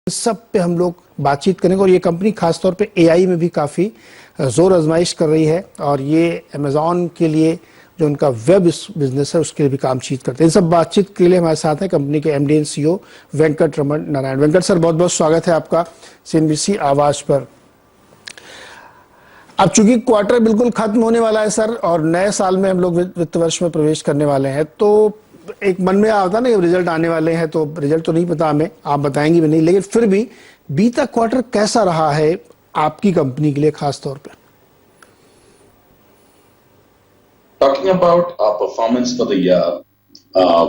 सब पे हम लोग बातचीत करेंगे और ये कंपनी खासतौर पे एआई में भी काफ़ी जोर आजमाइश कर रही है और ये अमेजॉन के लिए जो उनका वेब बिजनेस है उसके लिए भी कामचीत करते हैं। इन सब बातचीत के लिए हमारे साथ है कंपनी के MD and CEO Venkataraman Narayan. Venkat sir, बहुत बहुत स्वागत है आपका सीएनबीसी आवाज पर। अब चूंकि क्वार्टर बिल्कुल खत्म होने वाला है सर और नए साल में हम लोग वित्त वर्ष में प्रवेश करने वाले हैं, तो एक मन में आता ना कि रिजल्ट आने वाले हैं, तो रिजल्ट तो नहीं पता हमें, आप बताएंगे भी नहीं, लेकिन फिर भी बीता क्वार्टर कैसा रहा है आपकी कंपनी के लिए खास तौर पे? Talking about our performance for the year,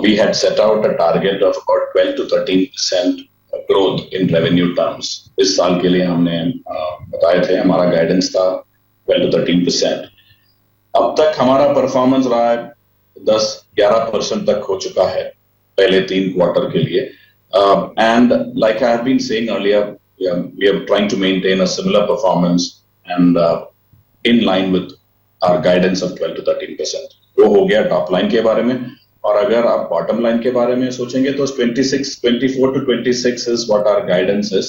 we had set out a target of about 12 to 13% growth in revenue terms. इस साल के लिए हमने बताए थे, हमारा गाइडेंस था 12 to 13%. अब तक हमारा परफॉर्मेंस रहा है 10-11% तक हो चुका है पहले 3 क्वार्टर के लिए. And like I have been saying earlier, we are trying to maintain a similar performance and in line with our guidance of 12 to 13%. वो हो गया टॉप लाइन के बारे में. और अगर आप बॉटम लाइन के बारे में सोचेंगे तो 24 to 26 is what our guidance is,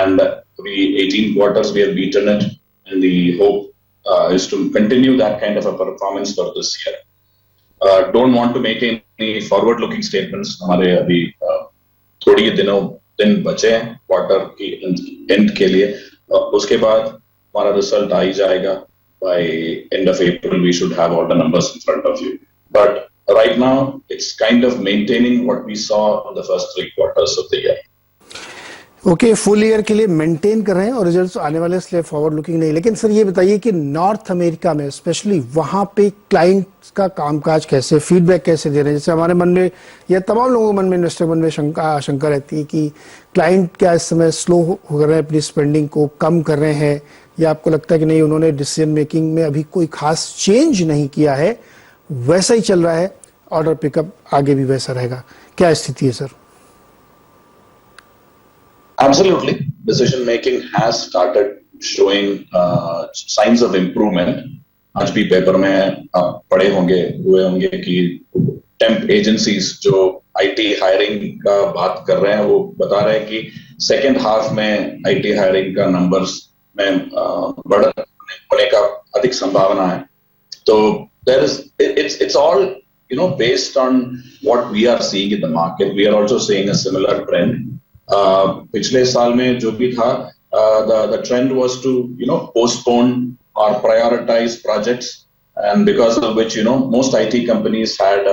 and we 18 quarters we have beaten it, and the hope is to continue that kind of a performance for this year. Don't want to make any forward looking statements. हमारे अभी थोड़ी दिन बचे हैं quarter की and के लिए, उसके बाद हमारा रिजल्ट आ ही जाएगा. By end of April, we should have all the numbers in front of you. But right now, it's kind of maintaining what we saw in the first 3 quarters of the year. Okay, full year के लिए maintain कर रहे हैं और results आने वाले, इसलिए forward looking नहीं. लेकिन सर ये बताइए कि नॉर्थ अमेरिका में स्पेशली वहां पे क्लाइंट्स का कामकाज कैसे, फीडबैक कैसे दे रहे हैं? जैसे हमारे मन में या तमाम लोगों के मन में, इन्वेस्टर मन में आशंका रहती है कि क्लाइंट क्या इस समय स्लो हो रहे हैं, अपनी स्पेंडिंग को कम कर रहे हैं, या आपको लगता है कि नहीं, उन्होंने डिसीजन मेकिंग में अभी कोई खास चेंज नहीं किया है, वैसा ही चल रहा है, ऑर्डर पिकअप आगे भी वैसा रहेगा? क्या स्थिति है sir? Absolutely, decision making has started showing signs of improvement. आज भी पेपर में आप पढ़े होंगे कि टेम्प एजेंसीज जो आईटी हायरिंग का बात कर रहे हैं वो बता रहे हैं कि सेकेंड हाफ में आईटी हायरिंग का नंबर्स में बढ़ने का अधिक संभावना है. तो it's all based on what we are seeing in the market. We are also seeing a similar trend. पिछले साल में जो भी था, the trend was to postpone or prioritize projects, and because of which most IT companies had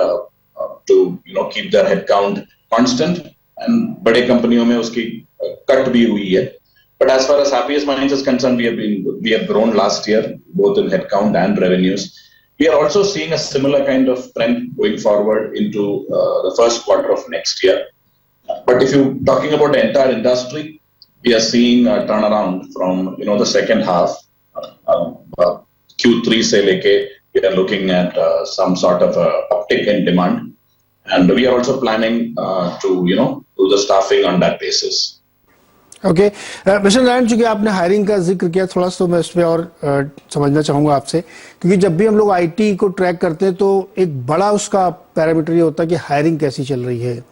to keep their headcount constant, and बड़े कंपनियों में उसकी कट भी हुई है. But as far as Happiest Minds is concerned, we have grown last year both in headcount and revenues. We are also seeing a similar kind of trend going forward into the first quarter of next year. But if you're talking about the entire industry, we are seeing a turnaround from the second half. Q3 से लेके we are looking at some sort of a uptick in demand, and we are also planning to do the staffing on that basis. Okay, mister Narayan, चूंकि आपने hiring का जिक्र किया, थोड़ा सा मैं इस पर और समझना चाहूंगा आपसे, क्योंकि जब भी हम लोग आईटी को ट्रैक करते हैं तो एक बड़ा उसका पैरामीटर ये होता है कि हायरिंग कैसी चल रही है.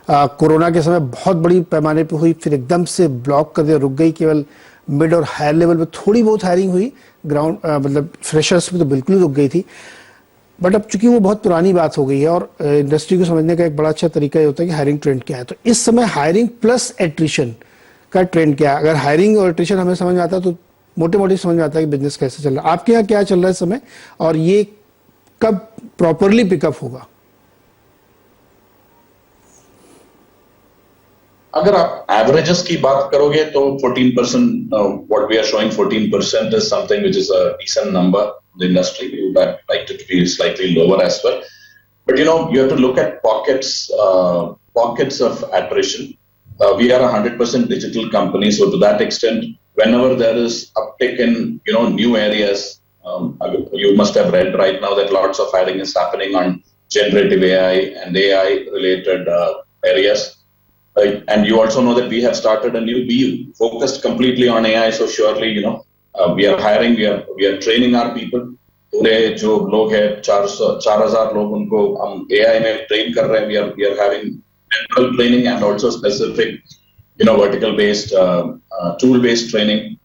कोरोना के समय बहुत बड़ी पैमाने पे हुई, फिर एकदम से ब्लॉक कर दिया, रुक गई. केवल मिड और हायर लेवल पे थोड़ी बहुत हायरिंग हुई, ग्राउंड मतलब फ्रेशर्स पे तो बिल्कुल ही रुक गई थी. बट अब चूंकि वो बहुत पुरानी बात हो गई है और इंडस्ट्री को समझने का एक बड़ा अच्छा तरीका ये होता है कि हायरिंग ट्रेंड क्या है. तो इस समय हायरिंग प्लस एट्रिशन का ट्रेंड क्या है? अगर हायरिंग और एट्रिशन हमें समझ में आता है तो मोटे मोटे समझ में आता है कि बिजनेस कैसे चल रहा है. आपके यहाँ क्या चल रहा है इस समय और ये कब प्रॉपरली पिकअप होगा? अगर आप एवरेजेस की बात करोगे तो 14%, what we are showing 14% is something which is a decent number in the industry. We would have liked it to be slightly lower as well. But you have to look at pockets of attrition. We are a 100% digital company, so to that extent, whenever there is uptick in new areas, you must have read right now that lots of hiring is happening on generative AI and AI related areas. Right? And you also know that we have started a new BU focused completely on AI. So surely, we are hiring, we are training our people. पूरे जो लोग हैं 4,000 लोग, उनको हम AI में train कर रहे हैं. We are having general training and also specific vertical based, tool based training.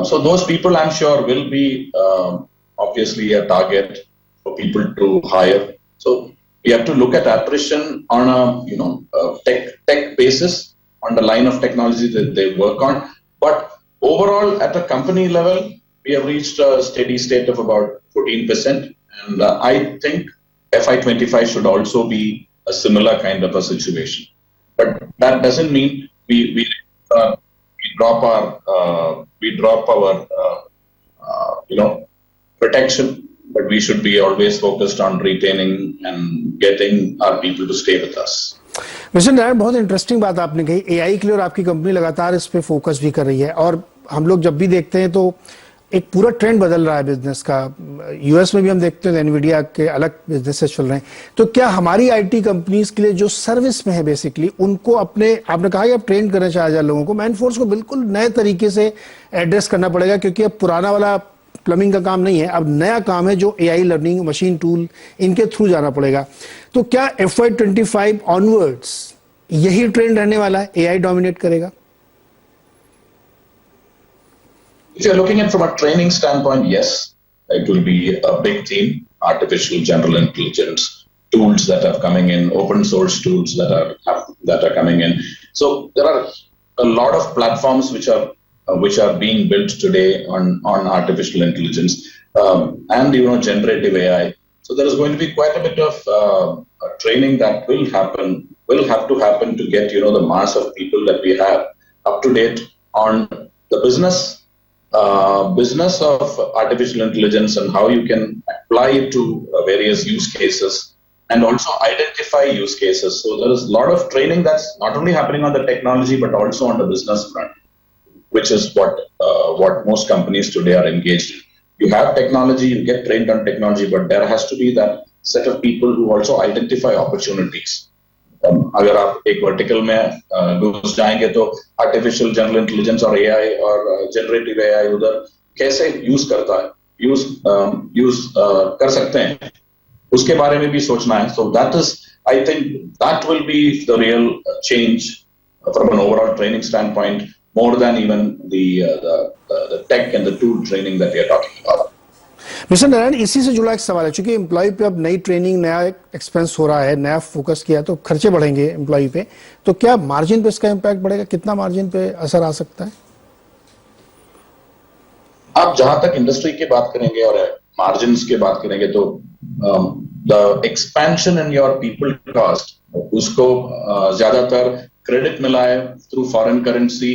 So those people, I'm sure, will be obviously a target for people to hire. So we have to look at attrition on a tech basis, on the line of technology that they work on. But overall, at a company level, we have reached a steady state of about 14%. And I think FY25 should also be a similar kind of a situation. But that doesn't mean we drop our protection, but we should be always focused on retaining and getting our people to stay with us. Mister Narayan, बहुत interesting बात आपने कही। AI के लिए और आपकी company लगातार इस पे फोकस भी कर रही है, और हम लोग जब भी देखते हैं तो एक पूरा ट्रेंड बदल रहा है बिजनेस का। यूएस में भी हम देखते हैं एनवीडिया के अलग बिजनेसेस चल रहे हैं। तो क्या हमारी आईटी कंपनीज के लिए जो सर्विस में है बेसिकली उनको अपने, आपने कहा कि आप ट्रेन करना चाह रहे हैं लोगों को, मैन फोर्स को बिल्कुल नए तरीके से एड्रेस करना पड़ेगा, क्योंकि अब पुराना वाला प्लम्बिंग का काम नहीं है, अब नया काम है जो एआई लर्निंग, मशीन टूल, इनके थ्रू जाना पड़ेगा। तो क्या FY25 ऑनवर्ड्स यही ट्रेंड रहने वाला है, एआई डोमिनेट करेगा? If you're looking at from a training standpoint, yes, it will be a big theme. Artificial general intelligence tools that are coming in, open source tools that are coming in. So there are a lot of platforms which are being built today on artificial intelligence and generative AI. So there is going to be quite a bit of training that will have to happen to get the mass of people that we have up to date on the business of artificial intelligence and how you can apply it to various use cases and also identify use cases. So there is a lot of training that's not only happening on the technology but also on the business front, which is what most companies today are engaged in. You have technology, you get trained on technology, but there has to be that set of people who also identify opportunities. अगर आप एक vertical में घुस जाएंगे तो artificial general intelligence और AI और generative AI उधर कैसे यूज कर सकते हैं, उसके बारे में भी सोचना है. So that is, I think that will be the real change from an overall training standpoint, more than even the tech and the tool training that we are talking about. Mister Narayan, इसी से जुड़ा एक सवाल है, चूंकि employ पे अब नई ट्रेनिंग, नया एक्सपेंस हो रहा है, नया फोकस किया तो खर्चे बढ़ेंगे एम्प्लॉय पे, तो क्या मार्जिन पे इसका इम्पैक्ट बढ़ेगा? कितना मार्जिन पे असर आ सकता है? आप जहां तक इंडस्ट्री की बात करेंगे और मार्जिन की बात करेंगे तो the expansion in your people cost, उसको ज्यादातर क्रेडिट मिला है through foreign currency,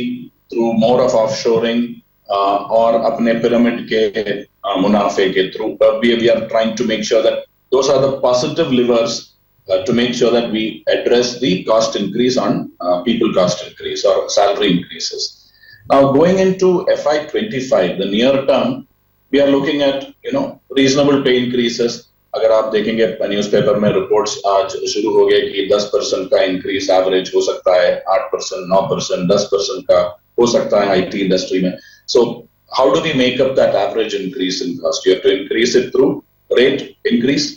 through more of offshoring और अपने पिरामिड के मुनाफे के through. We are trying to make sure that those are the positive levers to make sure that we address the cost increase on people cost increase or salary increases. Now going into FY25, the near term, we are looking at reasonable pay increases. अगर आप देखेंगे newspaper में reports आज शुरू हो गए कि 10% का इंक्रीज एवरेज हो सकता है, 8%, 9%, 10% का हो सकता है आईटी इंडस्ट्री में. So how do we make up that average increase in cost? You have to increase it through rate increase.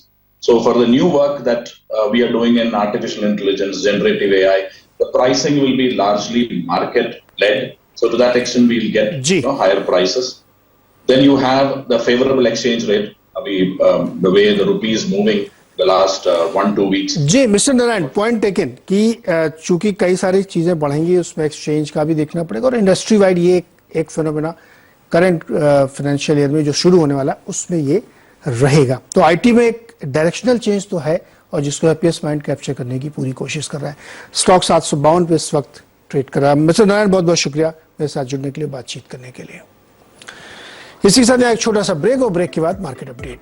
So for the new work that we are doing in artificial intelligence, generative AI, the pricing will be largely market led. So to that extent, we'll get higher prices. Then you have the favorable exchange rate. The way the rupee is moving the last 1-2 weeks. जी mister Narayan, point taken कि चूंकि कई सारी चीजें बढ़ेंगी, उसमें exchange का भी देखना पड़ेगा और इंडस्ट्री वाइड ये एक फिनोमेना करंट फाइनेंशियल ईयर में जो शुरू होने वाला उसमें ये रहेगा. तो आईटी में एक डायरेक्शनल चेंज तो है और जिसको हैप्पीएस्ट माइंड कैप्चर करने की पूरी कोशिश कर रहा है. स्टॉक 752 पे इस वक्त ट्रेड कर रहा है. मिस्टर नारायण, बहुत बहुत शुक्रिया मेरे साथ जुड़ने के लिए, बातचीत करने के लिए. इसी के साथ एक छोटा सा ब्रेक और ब्रेक के बाद मार्केट अपडेट.